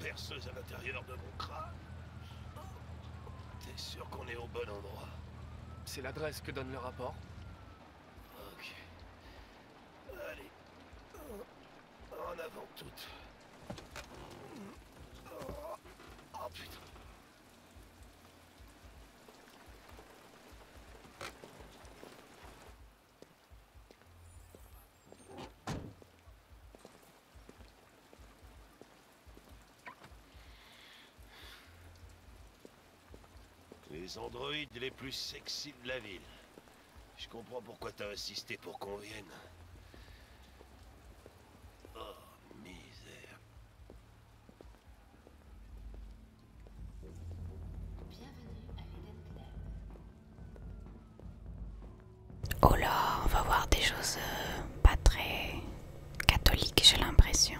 perceuse à l'intérieur de mon crâne. T'es sûr qu'on est au bon endroit? C'est l'adresse que donne le rapport. Ok. Allez. En avant toutes. Oh putain. Les androïdes les plus sexy de la ville. Je comprends pourquoi t'as insisté pour qu'on vienne. Oh, misère. Bienvenue à l'Eden Club. Oh là, on va voir des choses pas très catholiques, j'ai l'impression.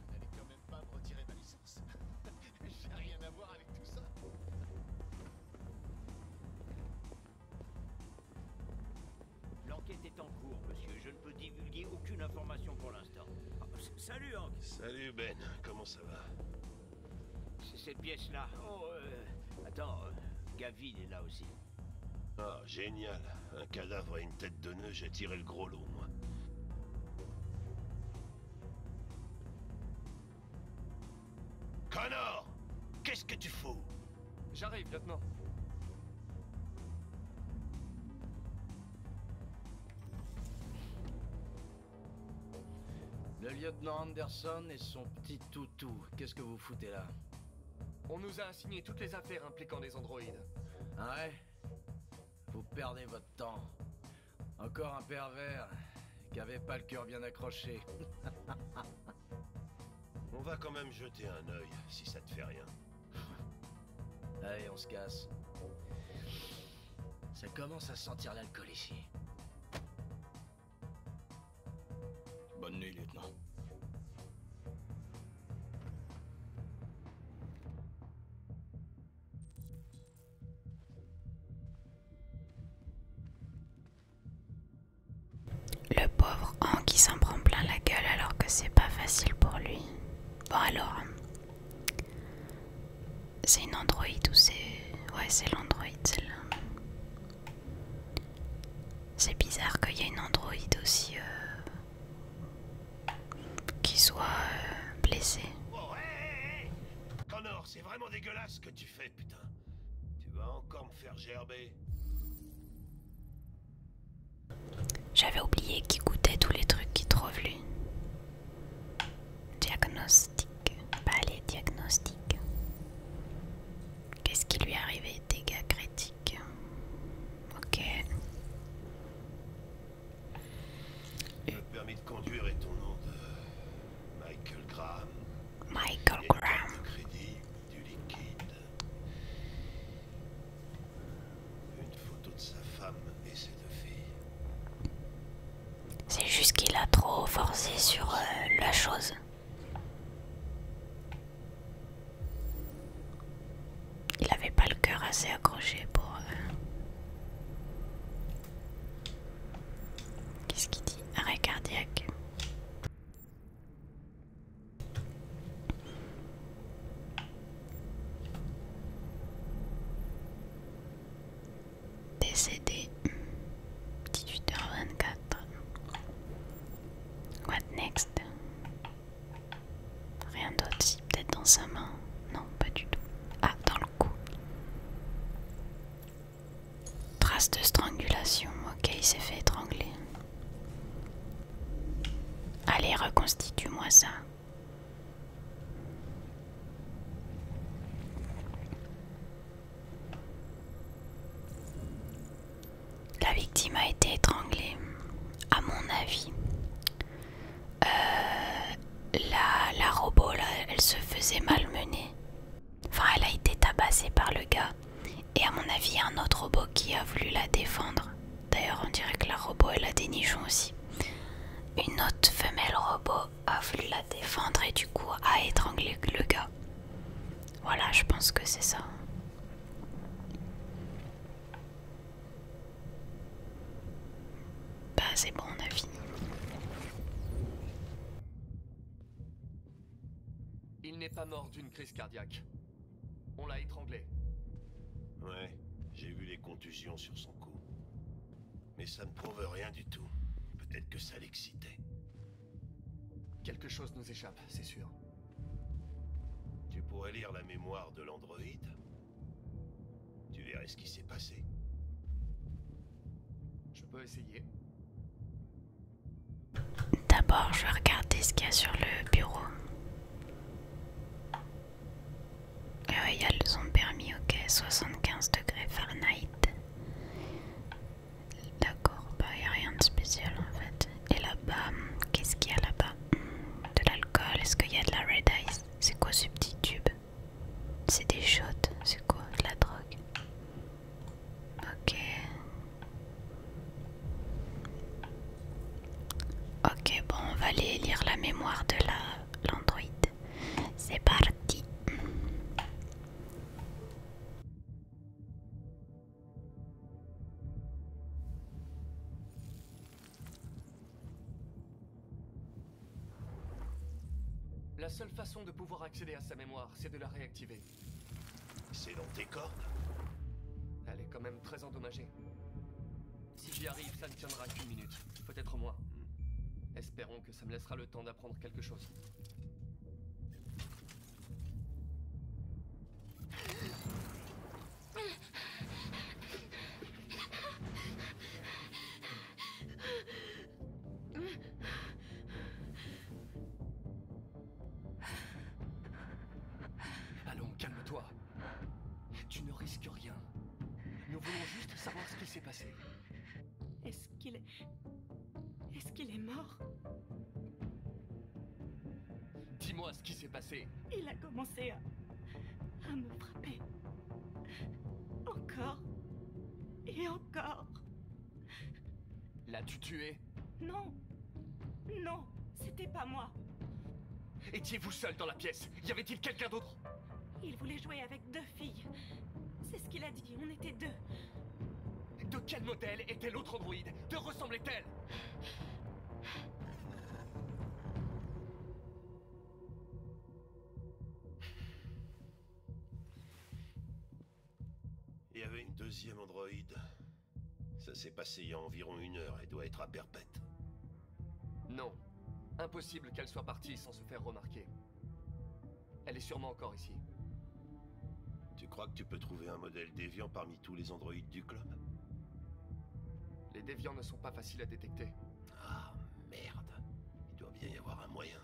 N'allez quand même pas me retirer ma licence. J'ai rien à voir avec tout ça. L'enquête est en cours, monsieur. Je ne peux divulguer aucune information pour l'instant. Ah, salut, Hank. Salut Ben, comment ça va? C'est cette pièce-là. Oh, attends, Gavin est là aussi. Ah, génial. Un cadavre et une tête de nœud, j'ai tiré le gros lot, moi. Connor! Qu'est-ce que tu fous? J'arrive, lieutenant. Le lieutenant Anderson et son petit toutou, qu'est-ce que vous foutez là? On nous a assigné toutes les affaires impliquant les androïdes. Ah ouais? Vous perdez votre temps. Encore un pervers qui avait pas le cœur bien accroché. On va quand même jeter un œil, si ça te fait rien. Allez, on se casse. Ça commence à sentir l'alcool ici. Bonne nuit, lieutenant. Le pauvre Hank qui s'en prend plein la gueule alors que c'est pas facile pour lui. Bon alors, c'est une androïde ou c'est... Ouais, c'est l'androïde celle-là. C'est bizarre qu'il y ait une androïde aussi qui soit blessée. Oh, hé! Connor, c'est vraiment dégueulasse ce que tu fais, putain. Tu vas encore me faire gerber. J'avais oublié qu'il goûtait tous les trucs qu'il trouve lui. Diagnostic. Pas les diagnostics. Qu'est-ce qui lui est arrivé? Dégâts critiques. Ok. Le permis de conduire est au nom de Michael Graham. Michael Et Graham. carte de crédit, du liquide. Une photo de sa femme et ses deux filles. C'est juste qu'il a trop forcé sur la chose. Il avait pas le cœur assez accroché pour... Qu'est-ce qu'il dit? Arrêt cardiaque. Décédé. 18h24. What next? Rien d'autre, si peut-être dans sa main. Non, pas du tout. Ah, dans le cou. Trace de strangulation. Ok, il s'est fait étrangler. Allez, reconstitue-moi ça. La victime a été étranglée. À mon avis, la robot là, elle se faisait malmener. Enfin, elle a été tabassée par le gars. Et à mon avis, il y a un autre robot qui a voulu la défendre. D'ailleurs, on dirait que la robot, elle a des nichons aussi. Une autre femelle robot a voulu la défendre et du coup a étranglé le gars. Voilà, je pense que c'est ça. pas mort d'une crise cardiaque. On l'a étranglé. Ouais, j'ai vu les contusions sur son cou. Mais ça ne prouve rien du tout. Peut-être que ça l'excitait. Quelque chose nous échappe, c'est sûr. Tu pourrais lire la mémoire de l'androïde. Tu verrais ce qui s'est passé. Je peux essayer. D'abord, je vais regarder ce qu'il y a sur le bureau. Il y a le son permis, ok, 75 degrés Fahrenheit. D'accord, bah il n'y a rien de spécial en fait. Et là-bas, qu'est-ce qu'il y a là-bas? De l'alcool, est-ce qu'il y a de la Red Ice? C'est quoi ce petit tube? C'est des shots, c'est quoi? De la drogue? Ok. Ok, bon, on va aller lire la mémoire de l'androïde. C'est parti. La seule façon de pouvoir accéder à sa mémoire, c'est de la réactiver. C'est dans tes cordes? Elle est quand même très endommagée. Si j'y arrive, ça ne tiendra qu'une minute, peut-être moins. Espérons que ça me laissera le temps d'apprendre quelque chose. Allons, calme-toi. Tu ne risques rien. Nous voulons juste savoir ce qui s'est passé. Est-ce qu'il est mort? Dis-moi ce qui s'est passé. Il a commencé à me frapper. Encore. Et encore. L'as-tu tué? Non. Non, c'était pas moi. Étiez-vous seul dans la pièce? Y avait-il quelqu'un d'autre? Il voulait jouer avec 2 filles. C'est ce qu'il a dit, on était 2. De quel modèle était l'autre androïde? Te ressemblait-elle? Il y avait une deuxième androïde. Ça s'est passé il y a environ 1 heure et doit être à Perpète. Non. Impossible qu'elle soit partie sans se faire remarquer. Elle est sûrement encore ici. Tu crois que tu peux trouver un modèle déviant parmi tous les androïdes du club? Les déviants ne sont pas faciles à détecter. Ah, merde. Il doit bien y avoir un moyen.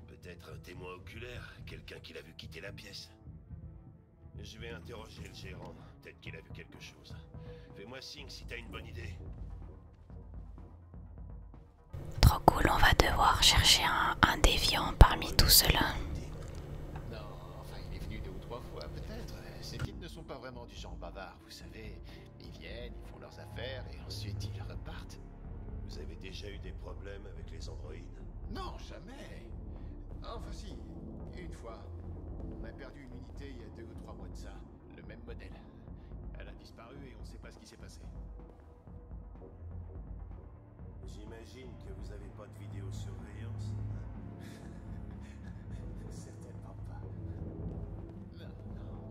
Peut-être un témoin oculaire, quelqu'un qui l'a vu quitter la pièce. Je vais interroger le gérant, peut-être qu'il a vu quelque chose. Fais-moi signe si t'as une bonne idée. Trop cool, on va devoir chercher un déviant parmi tout cela. Non, enfin, il est venu 2 ou 3 fois, peut-être. Ces types ne sont pas vraiment du genre bavard, vous savez. Ils viennent, ils font leurs affaires et ensuite ils repartent. Vous avez déjà eu des problèmes avec les androïdes? Non, jamais. Enfin si, une fois. On a perdu une unité il y a 2 ou 3 mois de ça. Le même modèle. Elle a disparu et on ne sait pas ce qui s'est passé. J'imagine que vous avez pas de vidéosurveillance. Certainement pas. Non, non.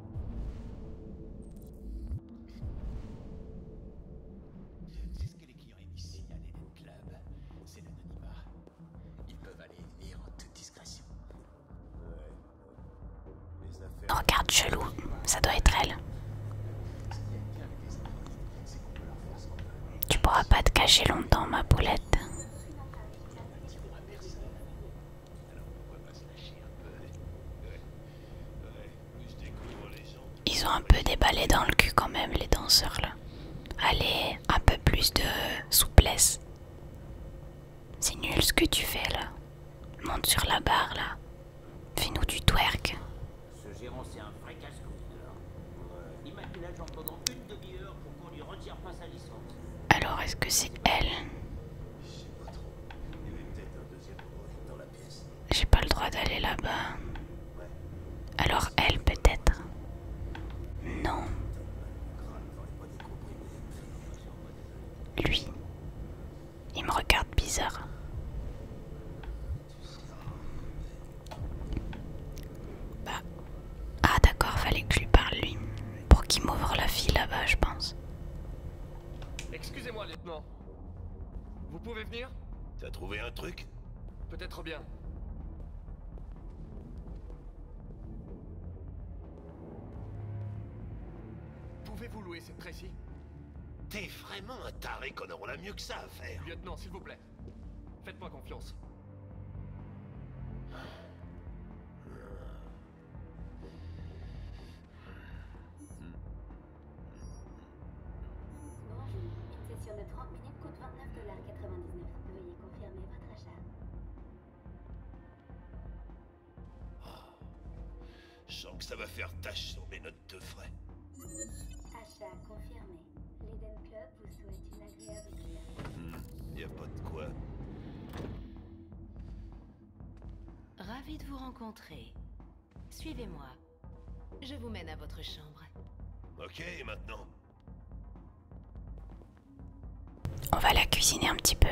C'est ce que les clients aiment ici à l'Eden Club. C'est l'anonymat. Ils peuvent aller et venir en toute discrétion. Ouais. Les affaires... Non, regarde, chelou, ça doit être elle. Ce qui est bien avec les androïdes, c'est qu'on peut leur faire ce qu'on veut. Tu pourras pas te cacher longtemps, ma poulette. Ils ne diront à personne. Alors pourquoi pas se lâcher un peu? Ouais, je découvre les gens. Ils ont un peu déballé dans le cul quand même, les danseurs là. Allez, un peu plus de souplesse. C'est nul ce que tu fais là. Monte sur la barre là. Fais-nous du twerk. Ce gérant, c'est un vrai casse-couille. Il m'a mis l'agent pendant une demi-heure pour qu'on lui retire pas sa licence. Alors est-ce que c'est elle? Je sais pas trop. Il y avait peut-être un deuxième androïde dans la pièce. J'ai pas le droit d'aller là-bas. Alors elle peut-être? Non. Lui. Il me regarde bizarre. Suivez-moi, lieutenant. Vous pouvez venir? T'as trouvé un truc? Peut-être bien. Pouvez-vous louer cette Tracy? T'es vraiment un taré, Connor, on a mieux que ça à faire. Lieutenant, s'il vous plaît. Faites-moi confiance. Bonjour. Une session de 30 minutes coûte $29,99. Veuillez confirmer votre achat. Je sens que ça va faire tâche sur mes notes de frais. Achat confirmé. L'Eden Club vous souhaite une agréable clientèle. Y a pas de quoi. Ravi de vous rencontrer. Suivez-moi. Je vous mène à votre chambre. Ok, maintenant. On va la cuisiner un petit peu.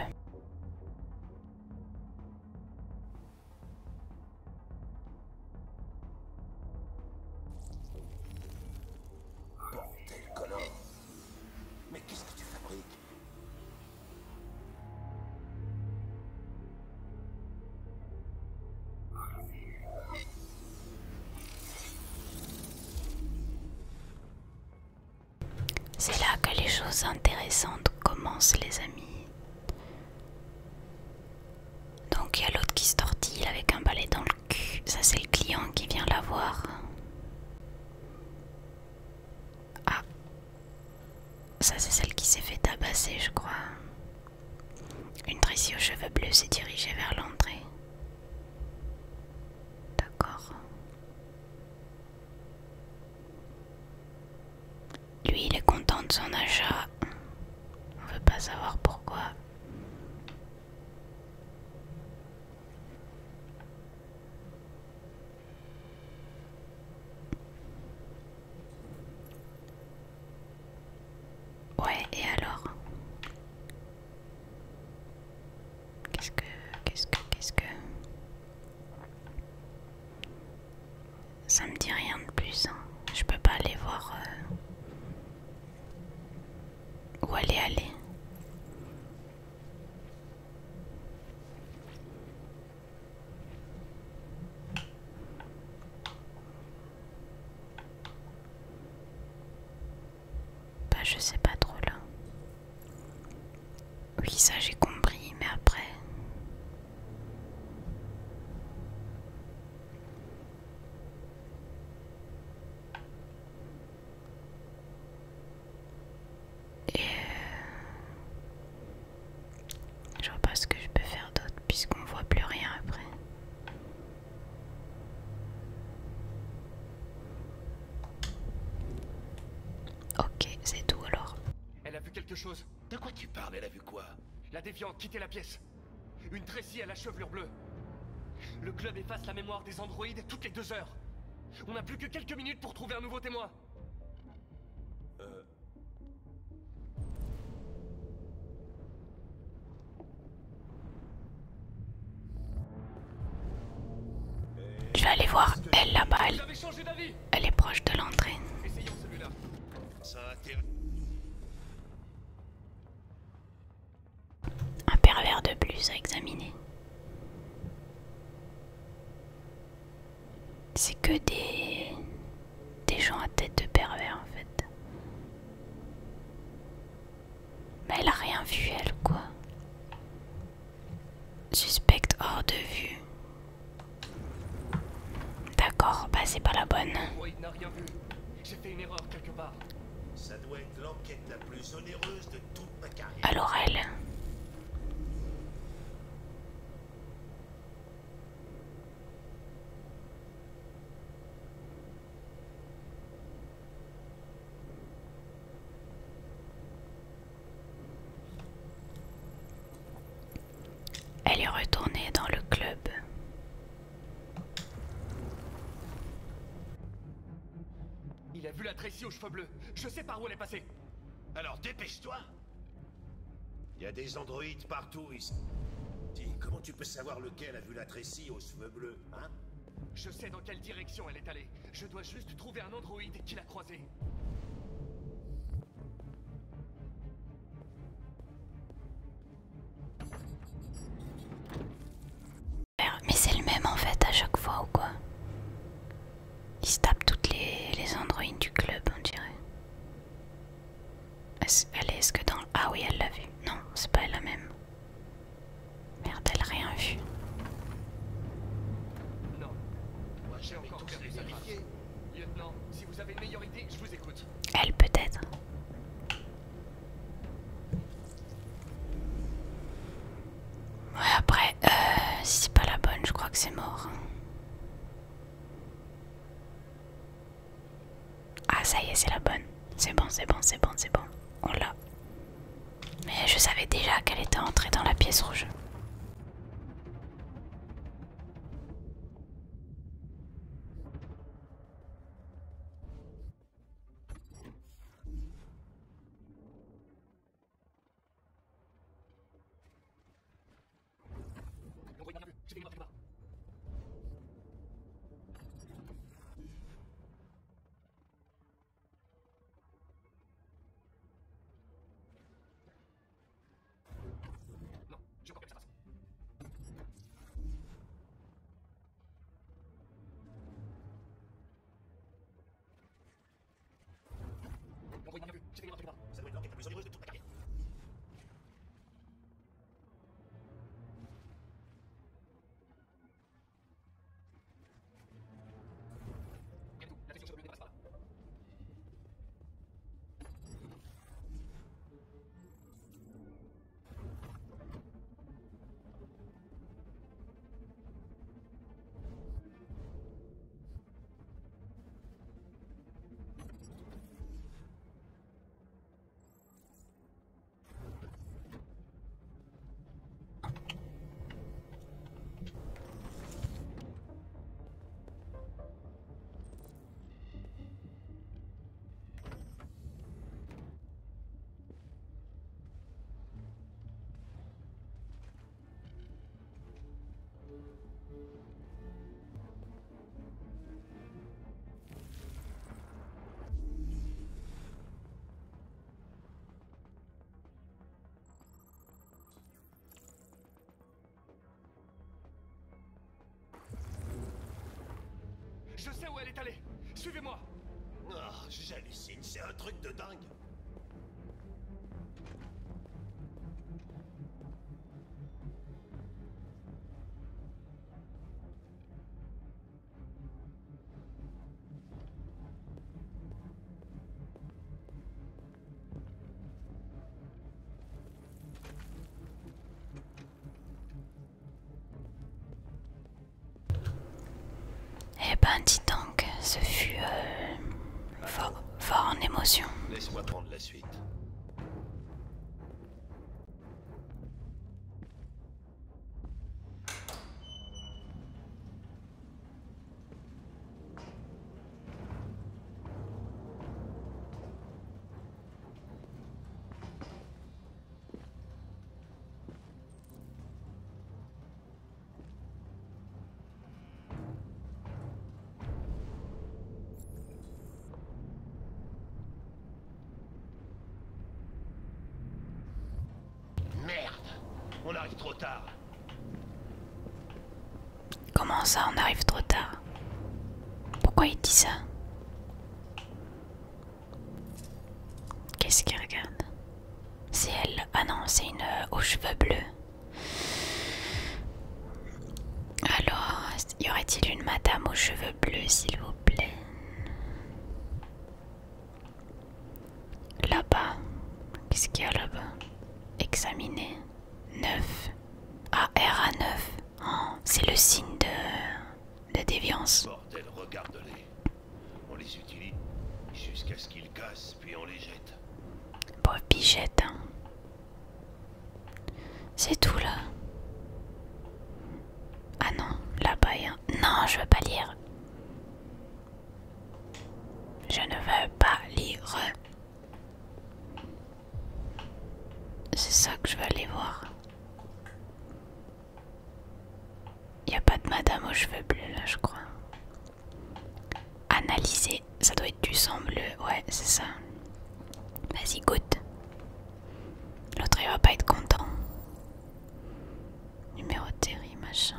Bordel, Connor. Mais qu'est-ce que tu fabriques? C'est là que les choses intéressantes commencent, les amis. Donc il y a l'autre qui se tortille avec un balai dans le cul. Ça c'est le client qui vient la voir. Ah. Ça c'est celle qui s'est fait tabasser, je crois. Une Tracy aux cheveux bleus s'est dirigée vers l'entrée. D'accord. Lui, il est content de son achat. On veut pas savoir pourquoi. Ouais, et alors? Qu'est-ce que... Ça me dit rien de plus, hein. Je peux pas aller voir... Où aller? Bah je sais pas trop là. Oui ça j'ai compris, mais après... Je vois pas ce que je peux faire d'autre puisqu'on voit plus rien après. Ok, c'est tout alors. Elle a vu quelque chose. De quoi tu parles? Elle a vu quoi? La déviante quittait la pièce. Une Tracy à la chevelure bleue. Le club efface la mémoire des androïdes toutes les 2 heures. On n'a plus que quelques minutes pour trouver un nouveau témoin. Je vais aller voir elle là-bas. Vous avez changé d'avis? Elle est proche de l'entrée. Essayons celui-là. Ça a intérêt. Un pervers de plus à examiner. C'est que des gens à tête de pervers en fait. Mais elle a rien vu elle quoi. Suspecte hors de vue. D'accord, bah c'est pas la bonne. Android n'a rien vu. J'ai fait une erreur quelque part. Ça doit être l'enquête la plus onéreuse de toute ma carrière. Alors elle. Elle est retournée dans le club. Il a vu la Tracy aux cheveux bleus. Je sais par où elle est passée. Alors dépêche-toi. Il y a des androïdes partout ici. Comment tu peux savoir lequel a vu la Tracy aux cheveux bleus, hein? Je sais dans quelle direction elle est allée. Je dois juste trouver un androïde qui l'a croisée. encore perdu sa trace. Lieutenant, si vous avez une meilleure idée, je vous écoute. Elle peut-être. Ouais, après, si c'est pas la bonne, je crois que c'est mort. Ah, ça y est, c'est la bonne. C'est bon, c'est bon, c'est bon, c'est bon. On l'a. Mais je savais déjà qu'elle était entrée dans la pièce rouge. Non, je crois que ça passe. Envoyez bien vu, j'ai fait une là. Ça doit être l'enquête la plus onéreuse de toute ma carrière. Bien tout, la section cheveux bleus passe par là. Je sais où elle est allée. Suivez-moi. Ah, j'hallucine, c'est un truc de dingue. Eh ben, dis donc, ce fut fort en émotion. Laisse-moi prendre la suite. Merde, on arrive trop tard. Comment ça, on arrive trop tard? Pourquoi il dit ça? Qu'est-ce qu'il regarde? C'est elle. Ah non, c'est une aux cheveux bleus. Alors, y aurait-il une madame aux cheveux bleus, s'il vous plaît? Là-bas. Qu'est-ce qu'il y a là-bas? Examiner. 9. Ah, RA9. Oh, c'est le signe de déviance. Bordel, regarde-les. On les utilise jusqu'à ce qu'ils cassent, puis on les jette. Pauvre bichette, hein. C'est tout là. Ah non, là-bas il y a... Non, je veux pas lire. Je ne veux pas lire. C'est ça que je veux aller voir. Il n'y a pas de madame aux cheveux bleus là, je crois. Analyser, ça doit être du sang bleu. Ouais, c'est ça. Vas-y, goûte. L'autre il va pas être content. Numéroterie, machin.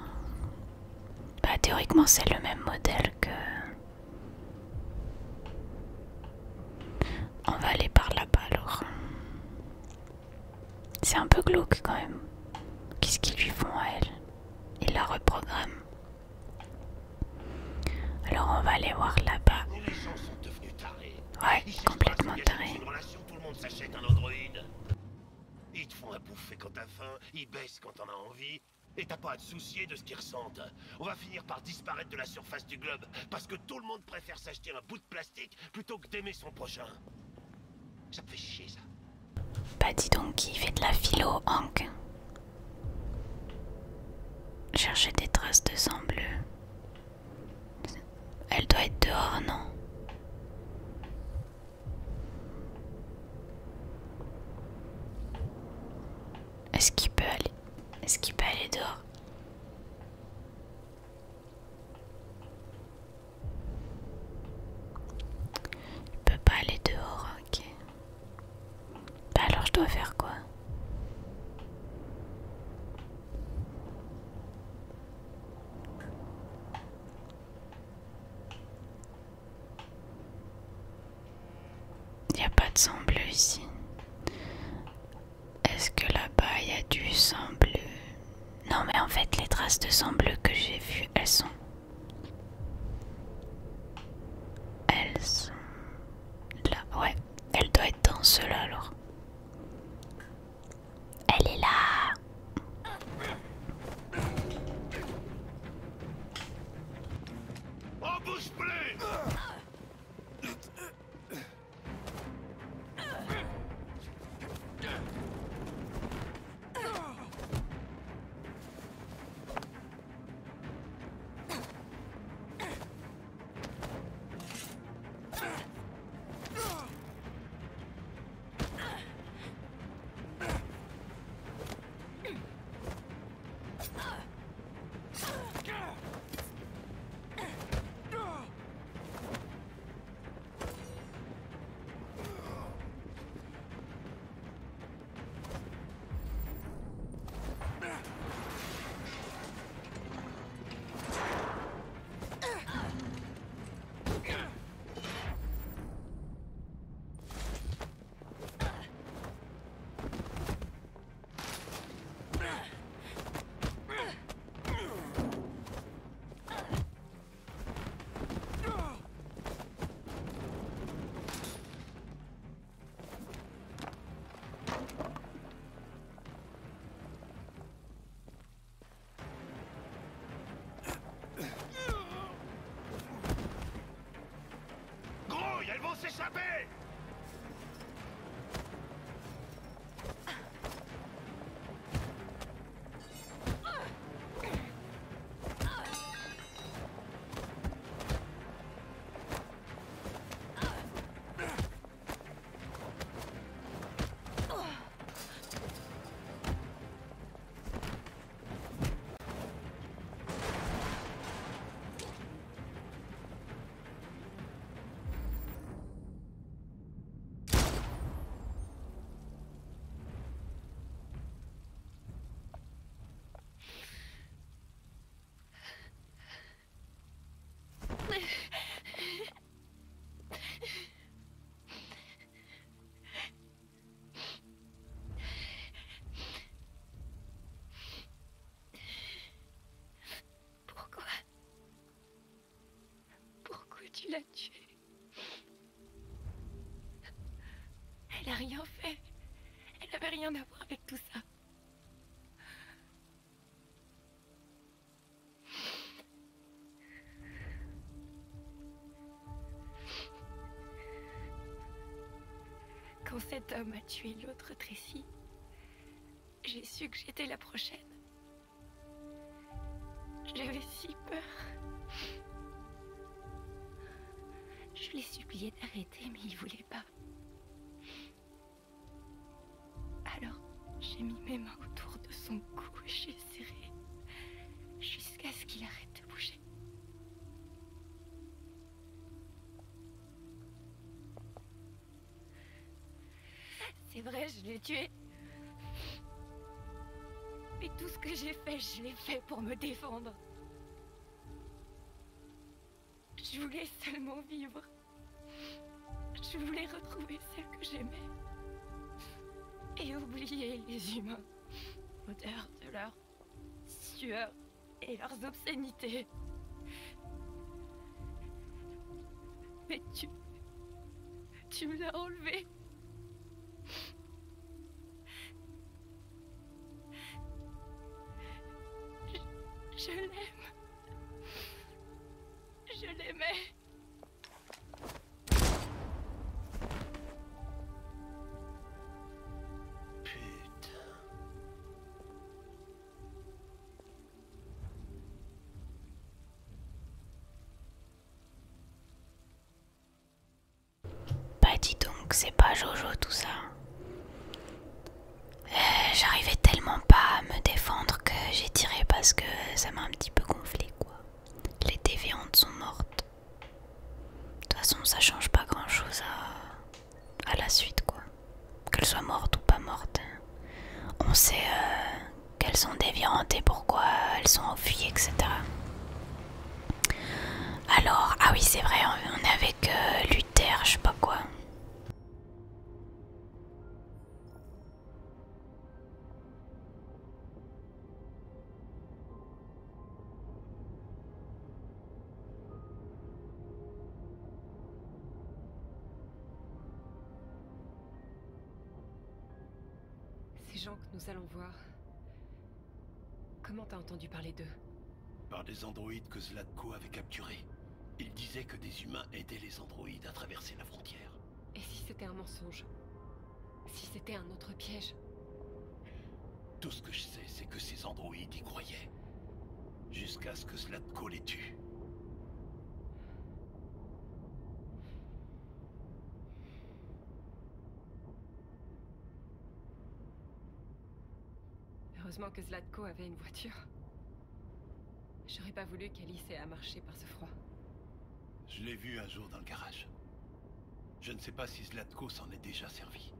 Bah, théoriquement, c'est le même modèle que... On va aller par là-bas alors. C'est un peu glauque quand même. Qu'est-ce qu'ils lui font à elle? Ils la reprogramment. Alors Alors on va aller voir là-bas. Les gens sont devenus tarés. Ouais, Ils cherchent complètement pas à s'engager tarés. dans une relation, tout le monde s'achète un androïde. Ils te font à bouffer quand t'as faim, ils baissent quand t'en as envie, et t'as pas à te soucier de ce qu'ils ressentent. On va finir par disparaître de la surface du globe, parce que tout le monde préfère s'acheter un bout de plastique plutôt que d'aimer son prochain. Ça me fait chier, ça. Bah dis donc, qui fait de la philo, Hank? Chercher des traces de sang bleu. Elle doit être dehors, non? Est-ce qu'il peut aller... Est-ce qu'il peut aller dehors? Il peut pas aller dehors, ok. Bah alors je dois faire quoi? Il n'y a pas de sang bleu ici. Est-ce que là-bas il y a du sang bleu? Non mais en fait les traces de sang bleu que j'ai vues, elles sont là. Ouais, elle doit être dans ceux-là alors. Elle est là. On bouge plus! Elles vont s'échapper! Tu l'as tuée. Elle a rien fait. Elle n'avait rien à voir avec tout ça. Quand cet homme a tué l'autre Tracy, j'ai su que j'étais la prochaine. J'avais si peur. Je l'ai supplié d'arrêter, mais il voulait pas. Alors, j'ai mis mes mains autour de son cou et j'ai serré jusqu'à ce qu'il arrête de bouger. C'est vrai, je l'ai tué. Mais tout ce que j'ai fait, je l'ai fait pour me défendre. Je voulais seulement vivre. Je voulais retrouver celle que j'aimais. Et oublier les humains. L'odeur de leur sueur et leurs obscénités. Mais tu me l'as enlevé. Je l'aime. Je l'aimais. Bah dis donc, c'est pas Jojo tout ça. J'arrivais tellement pas à me défendre que j'ai tiré parce que ça m'a un petit peu gonflé quoi. Les déviantes sont mortes. De toute façon ça change pas grand chose à la suite quoi. Qu'elles soient mortes ou pas mortes. On sait qu'elles sont déviantes et pourquoi elles sont enfuies, etc. Alors, ah oui c'est vrai, on est avec Luther, je sais pas quoi. Ces gens que nous allons voir, comment t'as entendu parler d'eux? Par des androïdes que Zlatko avait capturés. Il disait que des humains aidaient les androïdes à traverser la frontière. Et si c'était un mensonge? Si c'était un autre piège? Tout ce que je sais, c'est que ces androïdes y croyaient. Jusqu'à ce que Zlatko les tue. Heureusement que Zlatko avait une voiture. J'aurais pas voulu qu'Alice ait à marcher par ce froid. Je l'ai vu un jour dans le garage. Je ne sais pas si Zlatko s'en est déjà servi.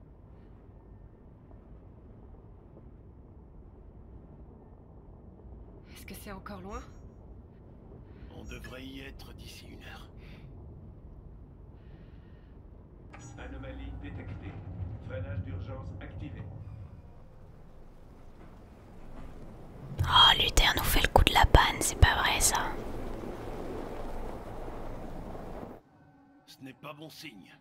Est-ce que c'est encore loin? On devrait y être d'ici 1 heure. Anomalie détectée. Freinage d'urgence activé. Oh, Luther nous fait le coup de la panne, c'est pas vrai ça. Ce n'est pas bon signe.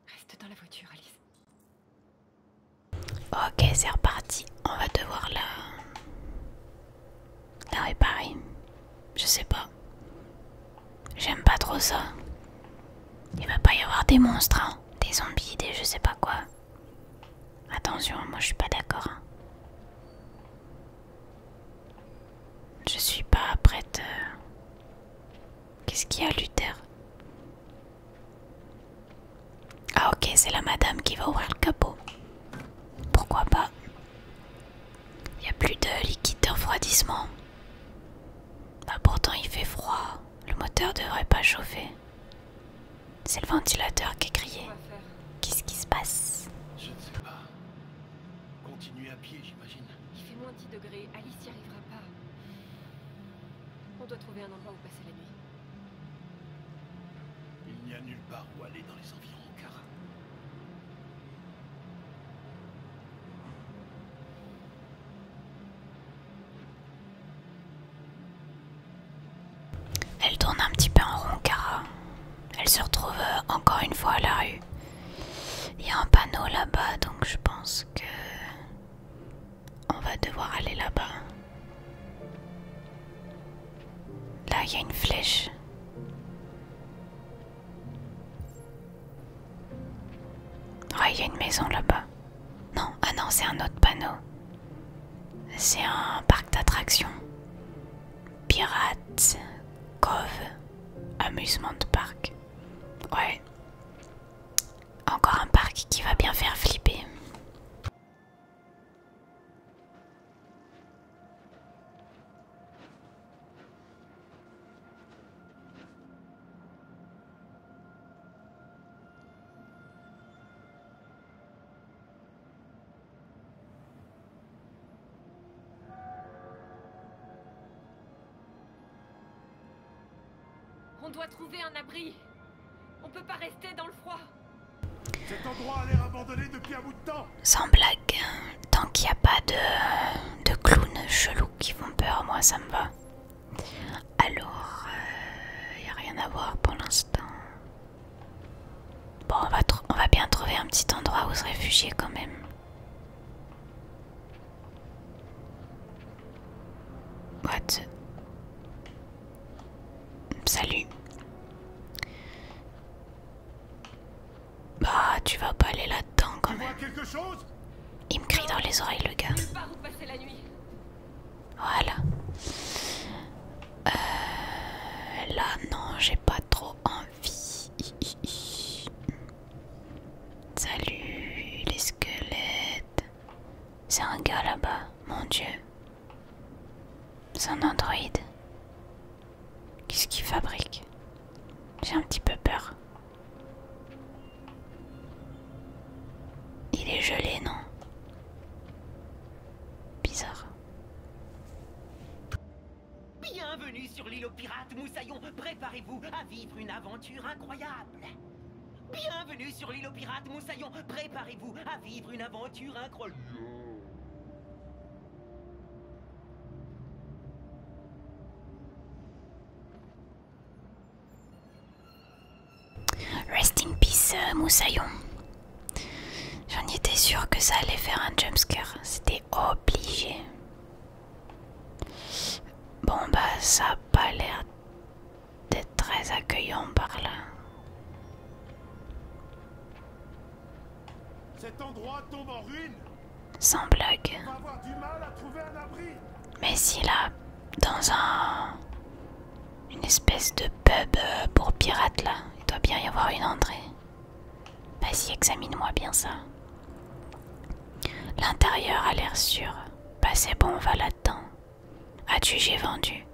Reste dans la voiture, Alice. Ok, c'est reparti. On va devoir la réparer. Je sais pas. J'aime pas trop ça. Il va pas y avoir des monstres, hein. Des zombies, des je sais pas quoi. Attention, moi je suis pas d'accord. Hein. Je suis pas prête. Qu'est-ce qu'il y a, Luther? Ah ok, c'est la madame qui va ouvrir le capot. Pourquoi pas? Il n'y a plus de liquide de refroidissement. Bah pourtant il fait froid. Le moteur devrait pas chauffer. C'est le ventilateur qui a crié. Qu'est-ce qui se passe? Je ne sais pas. Continuer à pied, j'imagine. Il fait moins 10 degrés, Alice y arrivera pas. On doit trouver un endroit où passer la nuit. Il n'y a nulle part où aller dans les environs, car... Elle tourne un petit peu en rond, Kara. Elle se retrouve encore une fois à la rue. Il y a un panneau là-bas, donc je pense que on va devoir aller là-bas. Là, il y a une flèche. Ouais, il y a une maison là-bas. Non, ah non, c'est un autre panneau. C'est un parc d'attractions. Pirates Cove Amusement Park. Ouais. Encore un parc qui va bien faire flipper. On doit trouver un abri. On peut pas rester dans le froid. Cet endroit a l'air abandonné depuis un bout de temps. Sans blague, tant qu'il n'y a pas de clown moi ça me va. Alors, y a rien à voir pour l'instant. Bon, on va bien trouver un petit endroit où se réfugier quand même. What? Salut. Bah, tu vas pas aller là-dedans quand même. Quelque chose? Il me crie dans les oreilles, le gars. Nulle part où passer la nuit. Voilà. Là, non, j'ai pas trop envie. Salut, les squelettes. C'est un gars là-bas, mon dieu. C'est un androïde. Qu'est-ce qu'il fabrique? J'ai un petit peu peur. Il est gelé, non? Bizarre. Bienvenue sur l'île aux pirates, Moussaillon. Préparez-vous à vivre une aventure incroyable. Bienvenue sur l'île aux pirates, Moussaillon. Préparez-vous à vivre une aventure incroyable. Rest in peace, Moussaillon. J'en étais sûre que ça allait faire un jumpscare. C'était obligé. Bon bah ça a pas l'air d'être très accueillant par là. Cet endroit tombe en ruine. Sans blague. On va avoir du mal à trouver un abri. Mais si là, dans une espèce de pub pour pirates là, il doit bien y avoir une entrée. Vas-y, examine-moi bien ça. L'intérieur a l'air sûr. Bah c'est bon, on va là-dedans. As-tu, j'ai vendu.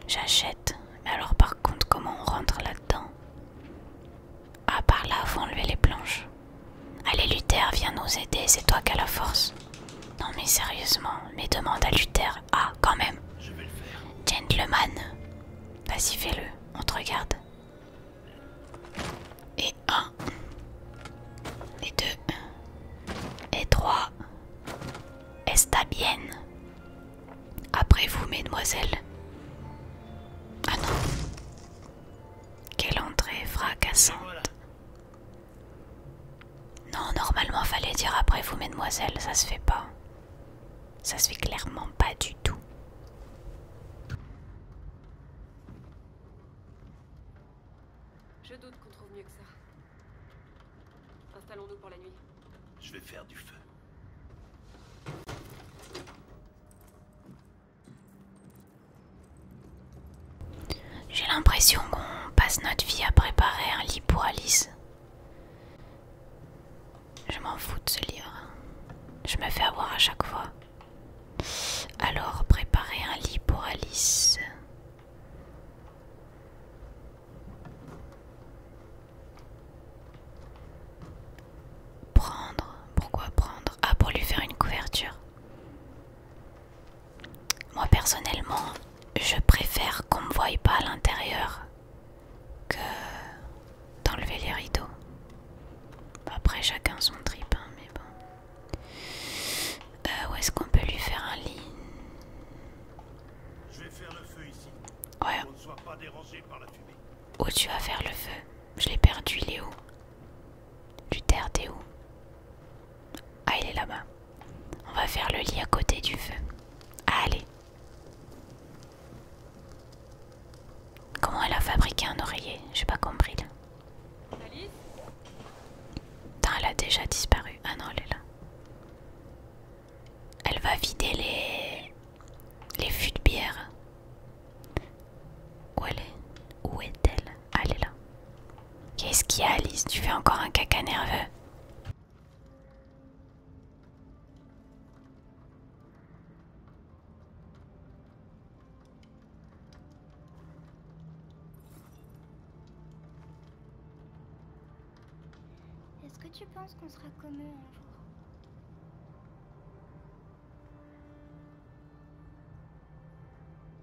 J'achète. Mais alors par contre, comment on rentre là-dedans? Ah, par là, faut enlever les planches. Allez Luther, viens nous aider, c'est toi qui as la force. Non mais sérieusement, mais demande à Luther. Ah, quand même. Je vais le faire. Gentleman. Vas-y, fais-le, on te regarde. Et 1. Et 2. Et 3. Está bien. Après vous, mesdemoiselles. Ah non. Quelle entrée fracassante. Non, normalement fallait dire après vous, mesdemoiselles, ça se fait pas. Ça se fait clairement pas du tout. Je doute qu'on trouve mieux que ça. Installons-nous pour la nuit. Je vais faire du feu. J'ai l'impression qu'on passe notre vie à préparer un lit pour Alice. Je m'en fous de ce livre. Je me fais avoir à chaque fois. Alors, préparer un lit pour Alice. Prendre. Pourquoi prendre? Ah, pour lui faire une couverture. Moi, personnellement, je préfère qu'on me voie pas à l'intérieur que d'enlever les rideaux. Après, chacun son trip, hein, mais bon. Où est-ce qu'on peut lui faire un lit? Je vais faire le feu ici. Ouais. On ne soit pas dérangé par la fumée. Où tu vas faire le feu? Je l'ai perdu, il est où? Luther, t'es où? Ah, il est là-bas. On va faire le lit à côté du feu. Allez. Comment elle a fabriqué un oreiller? J'ai pas compris là. Alice? Putain, elle a déjà disparu. Ah non, elle est là. Elle va vider les fûts de bière. Où elle est? Où est-elle? Ah, elle est là. Qu'est-ce qu'il y a, Alice? Tu fais encore un caca nerveux? Est-ce que tu penses qu'on sera comme eux un jour?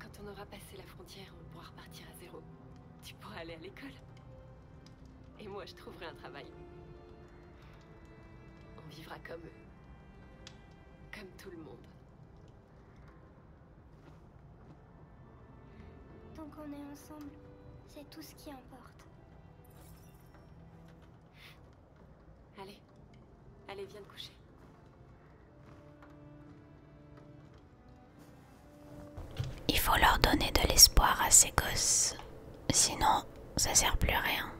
Quand on aura passé la frontière, on pourra repartir à zéro. Tu pourras aller à l'école. Et moi, je trouverai un travail. On vivra comme eux. Comme tout le monde. tant qu'on est ensemble, c'est tout ce qui importe. Allez. Allez, viens te coucher. Il faut leur donner de l'espoir à ces gosses. Sinon, ça sert plus à rien.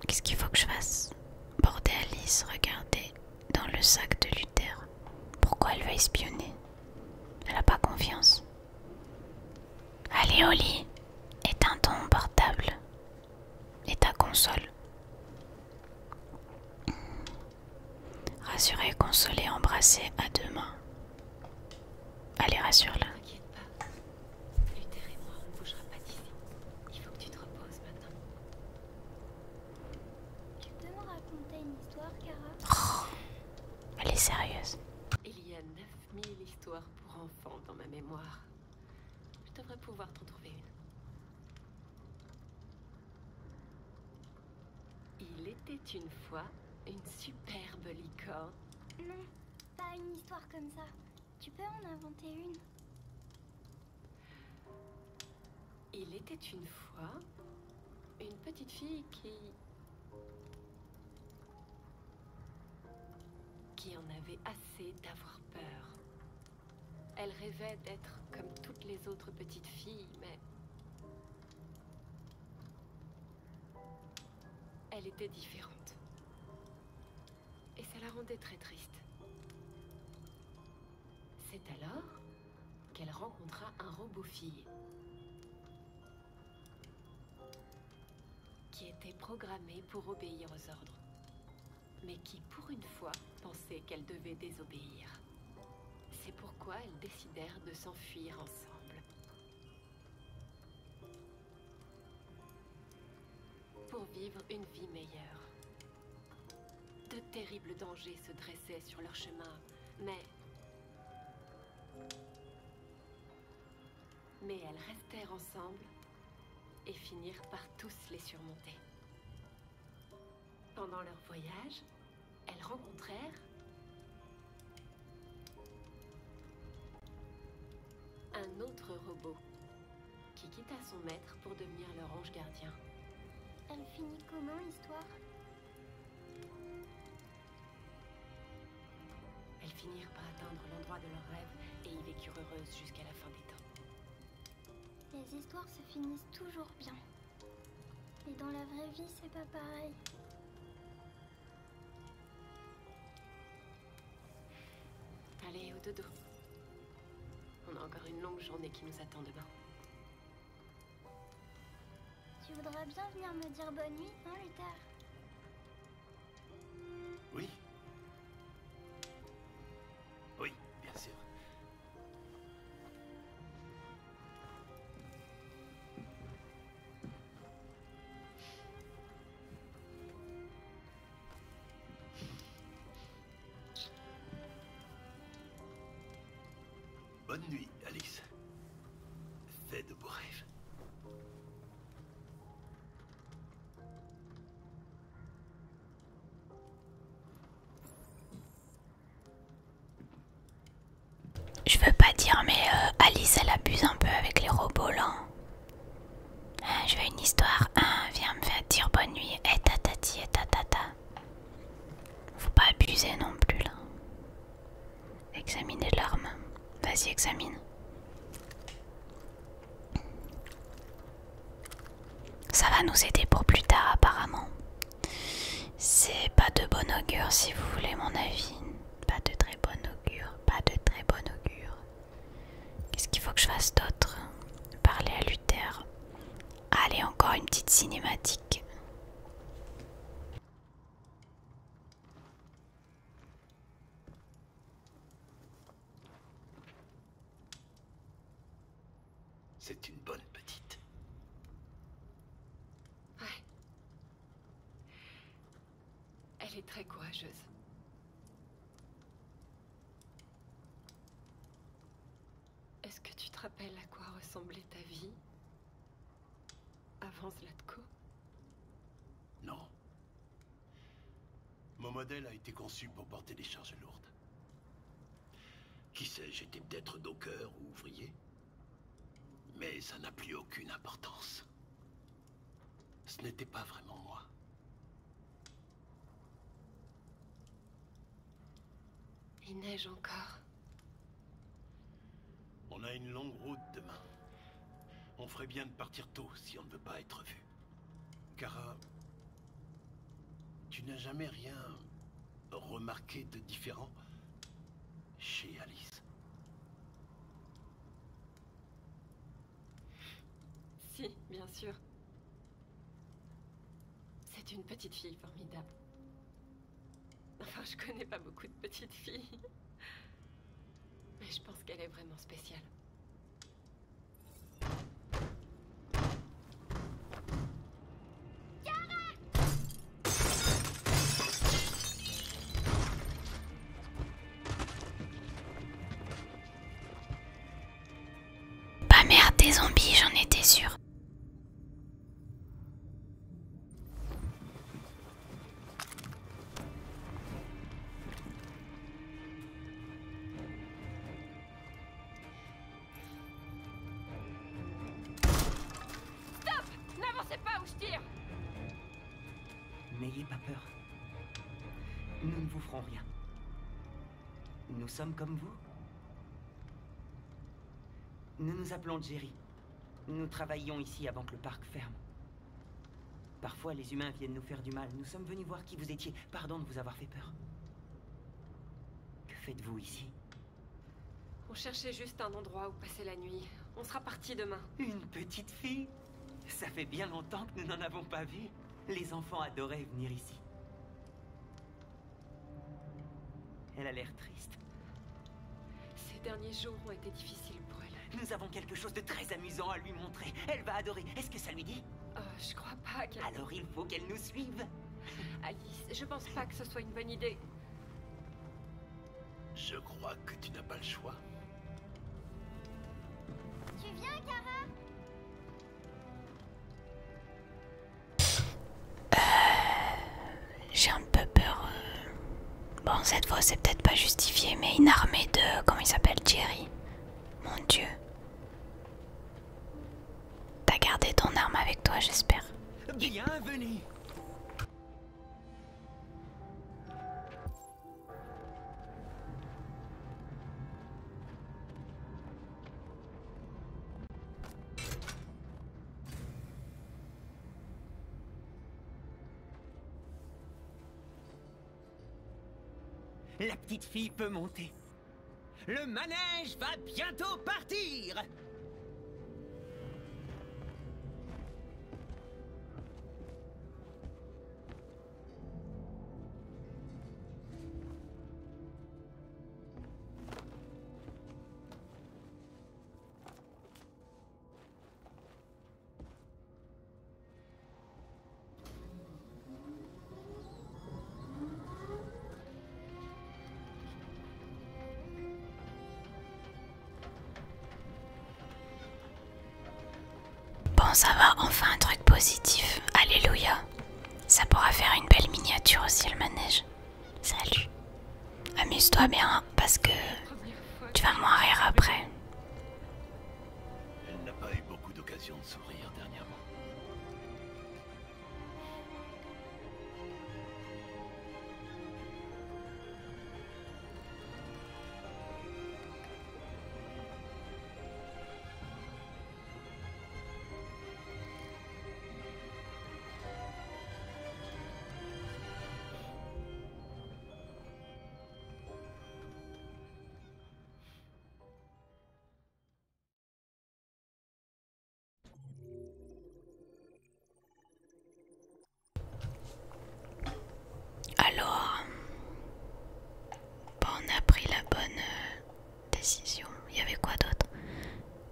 Qu'est-ce qu'il faut que je fasse? Border Alice, regardez dans le sac de Luther. Pourquoi elle veut espionner? Elle a pas confiance. Allez au lit. Éteins ton portable. Et ta console. Rassurer, consoler, embrasser à deux mains. Allez, rassure-la. T'inquiète pas. Luther et moi, on ne bougera pas d'ici. Il faut que tu te reposes maintenant. Tu peux me raconter une histoire, Kara? Oh, elle est sérieuse. Il y a 9000 histoires pour enfants dans ma mémoire. Je devrais pouvoir t'en trouver une. Il était une fois une superbe licorne. Non, pas une histoire comme ça. Tu peux en inventer une? Il était une fois une petite fille qui en avait assez d'avoir peur. Elle rêvait d'être comme toutes les autres petites filles, mais elle était différente. Et ça la rendait très triste. C'est alors qu'elle rencontra un robot-fille qui était programmé pour obéir aux ordres, mais qui, pour une fois, pensait qu'elle devait désobéir. C'est pourquoi elles décidèrent de s'enfuir ensemble. Pour vivre une vie meilleure. De terribles dangers se dressaient sur leur chemin, mais elles restèrent ensemble et finirent par tous les surmonter. Pendant leur voyage, elles rencontrèrent un autre robot qui quitta son maître pour devenir leur ange gardien. Elle finit comment, l'histoire? Elles finirent par atteindre l'endroit de leur rêve et y vécurent heureuses jusqu'à la fin des temps. Les histoires se finissent toujours bien. Mais dans la vraie vie, c'est pas pareil. Allez, au dodo. On a encore une longue journée qui nous attend demain. Tu voudrais bien venir me dire bonne nuit, hein, Luther? Oui. Oui, bien sûr. Bonne nuit, Alice. Fais de beaux rêves. Je veux pas dire, mais Alice, elle abuse un peu avec les robots là. Je veux une histoire. Viens me faire dire bonne nuit. Et tatati et tatata. Faut pas abuser non plus là. Examiner l'arme. Vas-y, examine. Ça va nous aider pour plus tard apparemment. C'est pas de bon augure si vous voulez mon avis. Pas de très bon augure. Pas de très bon augure. Qu'est-ce qu'il faut que je fasse d'autre? Parler à Luther. Allez, encore une petite cinématique. C'est une bonne petite. Ouais. Elle est très courageuse. Est-ce que tu te rappelles à quoi ressemblait ta vie avant Zlatko? Non. Mon modèle a été conçu pour porter des charges lourdes. Qui sait, j'étais peut-être docker ou ouvrier. Mais ça n'a plus aucune importance. Ce n'était pas vraiment moi. Il neige encore. On a une longue route demain. On ferait bien de partir tôt si on ne veut pas être vu. Kara, tu n'as jamais rien remarqué de différent chez Alice? Si, bien sûr. C'est une petite fille formidable. Enfin, je connais pas beaucoup de petites filles. Mais je pense qu'elle est vraiment spéciale. Bah merde, des zombies, j'en étais sûre. N'ayez pas peur. Nous ne vous ferons rien. Nous sommes comme vous. Nous nous appelons Jerry. Nous travaillions ici avant que le parc ferme. Parfois, les humains viennent nous faire du mal. Nous sommes venus voir qui vous étiez. Pardon de vous avoir fait peur. Que faites-vous ici? On cherchait juste un endroit où passer la nuit. On sera parti demain. Une petite fille? Ça fait bien longtemps que nous n'en avons pas vu. Les enfants adoraient venir ici. Elle a l'air triste. Ces derniers jours ont été difficiles pour elle. Nous avons quelque chose de très amusant à lui montrer. Elle va adorer. Est-ce que ça lui dit? Je crois pas qu'elle... Alors il faut qu'elle nous suive. Alice, je pense pas que ce soit une bonne idée. Je crois que tu n'as pas le choix. Tu viens, Kara? J'ai un peu peur. Bon, cette fois, c'est peut-être pas justifié, mais une armée de... Comment il s'appelle? Jerry. Mon Dieu. T'as gardé ton arme avec toi, j'espère. Bienvenue. La petite fille peut monter. Le manège va bientôt partir. Bon, ça va, enfin un truc positif. Alléluia. Ça pourra faire une belle miniature aussi, le manège. Salut. Amuse-toi bien, parce que tu vas mourir après. Elle n'a pas eu beaucoup d'occasions de sourire dernièrement. Alors, bon, on a pris la bonne décision. Il y avait quoi d'autre?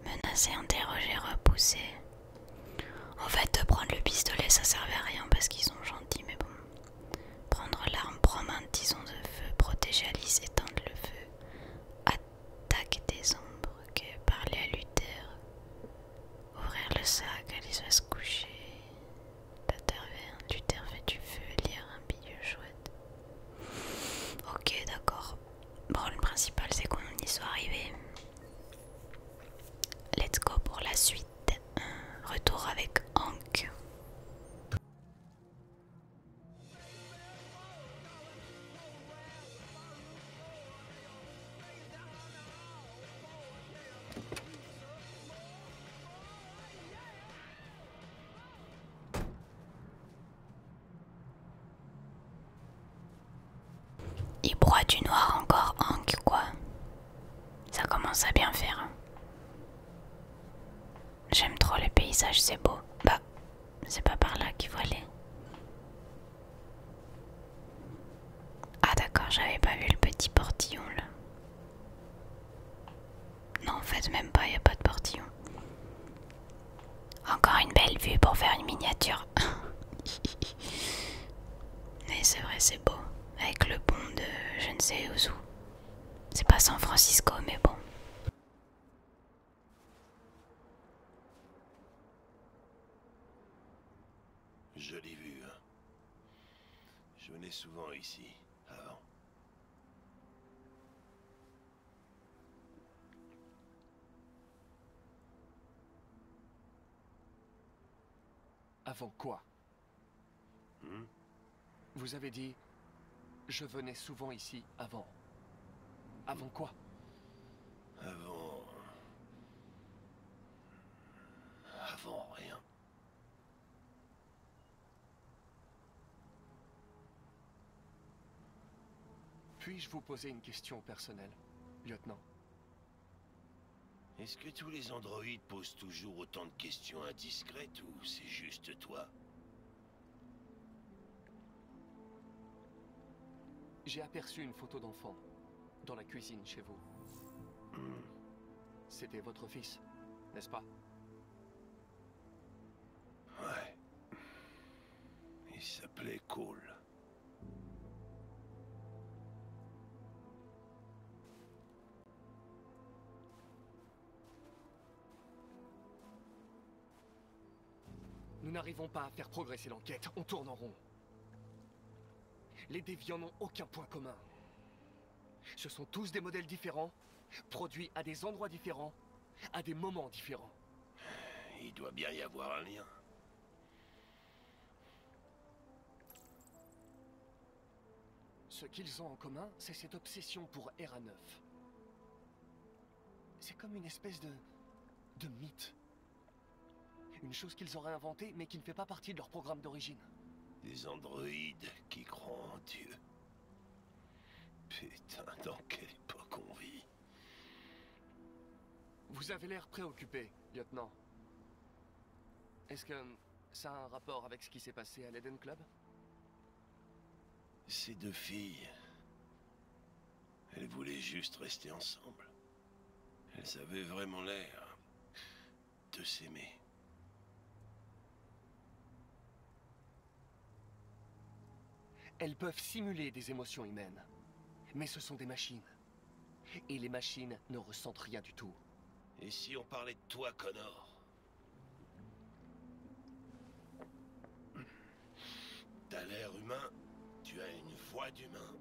Menacer, interroger, repousser. En fait, de prendre le pistolet, ça servait à rien parce qu'ils sont gentils, mais bon. Prendre l'arme, prendre un tison de feu, protéger Alice, éteindre le feu. Attaque des ombres, ok. Parler à Luther. Ouvrir le sac, Alice va se coucher. La taverne, Luther fait du feu, lire un bidule chouette. Ok, d'accord. Bon, le principal c'est qu'on y soit arrivé. Let's go pour la suite. Il broie du noir encore, Hank, quoi. Ça commence à bien faire. J'aime trop les paysages, c'est beau. Bah, c'est pas par là qu'il faut aller. Ah d'accord, j'avais pas vu le petit portillon là. Non, en fait, même pas, y a pas de portillon. Encore une belle vue pour faire une miniature. Mais c'est vrai, c'est beau. Avec le pont de je ne sais où. C'est pas San Francisco, mais bon. Jolie vue, hein. Je venais souvent ici, avant. Avant quoi? Hmm? Vous avez dit... Je venais souvent ici avant. Avant quoi? Avant... Avant rien. Puis-je vous poser une question personnelle, lieutenant? Est-ce que tous les androïdes posent toujours autant de questions indiscrètes ou c'est juste toi? J'ai aperçu une photo d'enfant dans la cuisine chez vous. C'était votre fils, n'est-ce pas? Ouais. Il s'appelait Cole. Nous n'arrivons pas à faire progresser l'enquête, on tourne en rond. Les déviants n'ont aucun point commun. Ce sont tous des modèles différents, produits à des endroits différents, à des moments différents. Il doit bien y avoir un lien. Ce qu'ils ont en commun, c'est cette obsession pour Era-9. C'est comme une espèce de mythe. Une chose qu'ils auraient inventée, mais qui ne fait pas partie de leur programme d'origine. Des androïdes qui croient en Dieu. Putain, dans quelle époque on vit? Vous avez l'air préoccupé, lieutenant. Est-ce que ça a un rapport avec ce qui s'est passé à l'Eden Club? Ces deux filles... Elles voulaient juste rester ensemble. Elles avaient vraiment l'air de s'aimer. Elles peuvent simuler des émotions humaines. Mais ce sont des machines. Et les machines ne ressentent rien du tout. Et si on parlait de toi, Connor? T'as l'air humain, tu as une voix d'humain.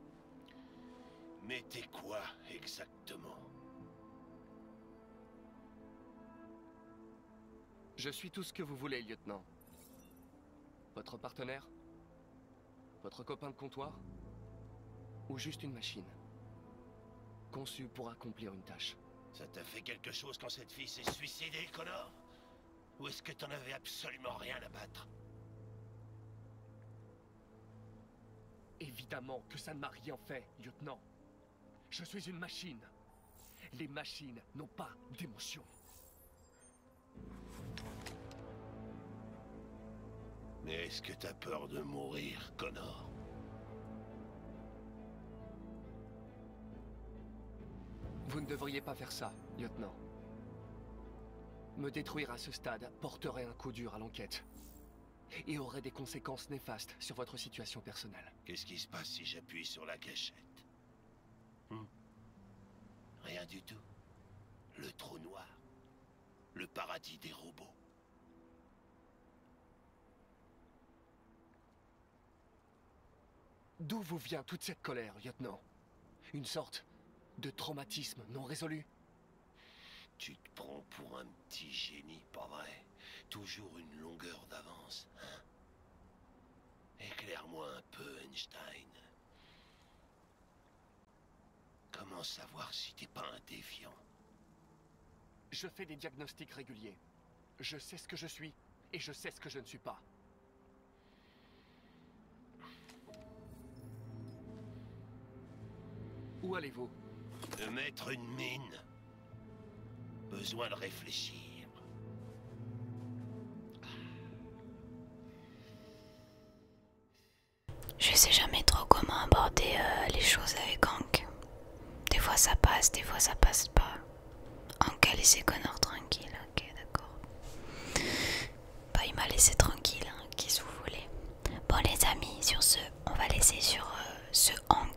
Mais t'es quoi, exactement? Je suis tout ce que vous voulez, lieutenant. Votre partenaire? Votre copain de comptoir? Ou juste une machine? Conçue pour accomplir une tâche. Ça t'a fait quelque chose quand cette fille s'est suicidée, Connor? Ou est-ce que t'en avais absolument rien à battre? Évidemment que ça ne m'a rien fait, lieutenant. Je suis une machine. Les machines n'ont pas d'émotion. Mais est-ce que t'as peur de mourir, Connor? Vous ne devriez pas faire ça, lieutenant. Me détruire à ce stade porterait un coup dur à l'enquête. Et aurait des conséquences néfastes sur votre situation personnelle. Qu'est-ce qui se passe si j'appuie sur la gâchette? Rien du tout. Le trou noir. Le paradis des robots. D'où vous vient toute cette colère, lieutenant? Une sorte de traumatisme non résolu? Tu te prends pour un petit génie, pas vrai? Toujours une longueur d'avance, hein? Éclaire-moi un peu, Einstein. Comment savoir si t'es pas un déviant? Je fais des diagnostics réguliers. Je sais ce que je suis et je sais ce que je ne suis pas. Où allez-vous? De mettre une mine. Besoin de réfléchir. Je sais jamais trop comment aborder les choses avec Hank. Des fois ça passe, des fois ça passe pas. Hank a laissé Connor tranquille, ok d'accord. Bah il m'a laissé tranquille, hein, qu'est-ce que vous voulez. Bon les amis, sur ce, on va laisser sur ce Hank